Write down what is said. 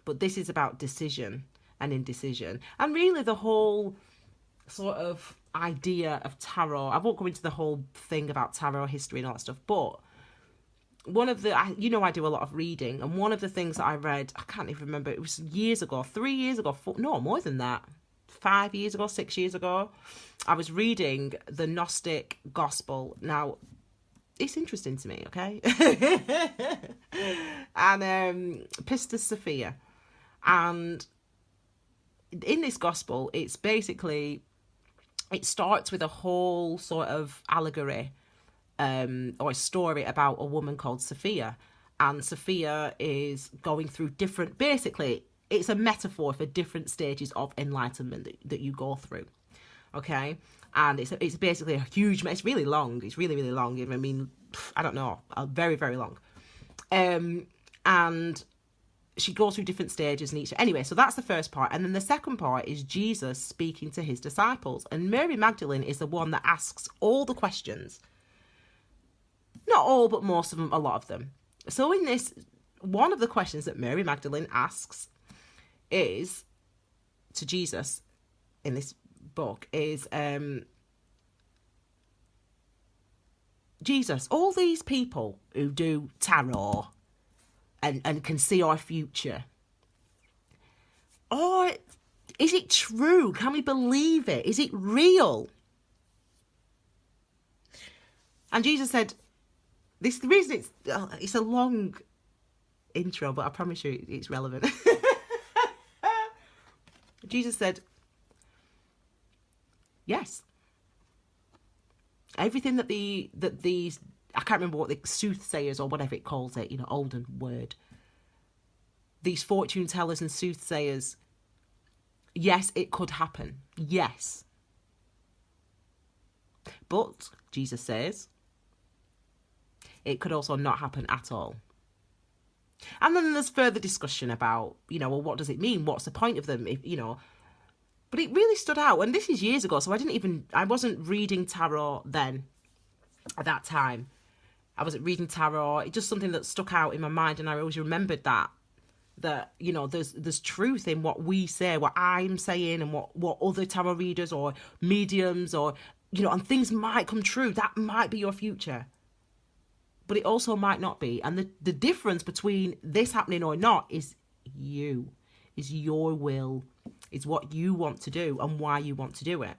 but this is about decision and indecision. And really the whole sort of idea of tarot, I won't go into the whole thing about tarot history and all that stuff, but one of the, I do a lot of reading, and one of the things that I read, I can't even remember, it was years ago, 3 years ago, no, more than that, 5 years ago, 6 years ago, I was reading the Gnostic Gospel. Now, it's interesting to me, okay? And Pistis Sophia. And in this gospel, it's basically, it starts with a whole sort of allegory or a story about a woman called Sophia. And Sophia is going through different, basically, it's a metaphor for different stages of enlightenment that you go through. Okay? And it's basically a huge, it's really long. It's really, really long. I mean, I don't know, very, very long. And she goes through different stages in each. Anyway, so that's the first part. And then the second part is Jesus speaking to his disciples. And Mary Magdalene is the one that asks all the questions. Not all, but most of them, a lot of them. So in this, one of the questions that Mary Magdalene asks is, to Jesus in this book, is, Jesus, all these people who do tarot and can see our future, or is it true? Can we believe it? Is it real? And Jesus said, the reason it's a long intro, but I promise you it's relevant. Jesus said, yes. Everything that these, I can't remember what the soothsayers or whatever it calls it, olden word. These fortune tellers and soothsayers, yes, it could happen. Yes. But, Jesus says, it could also not happen at all. And then there's further discussion about, well, what does it mean? What's the point of them? But it really stood out. And this is years ago, so I wasn't reading tarot then, at that time. I wasn't reading tarot. It's just something that stuck out in my mind, and I always remembered that there's truth in what we say, what I'm saying, and what other tarot readers or mediums or, and things might come true. That might be your future. But it also might not be. And the difference between this happening or not is you. Is your will. Is what you want to do and why you want to do it.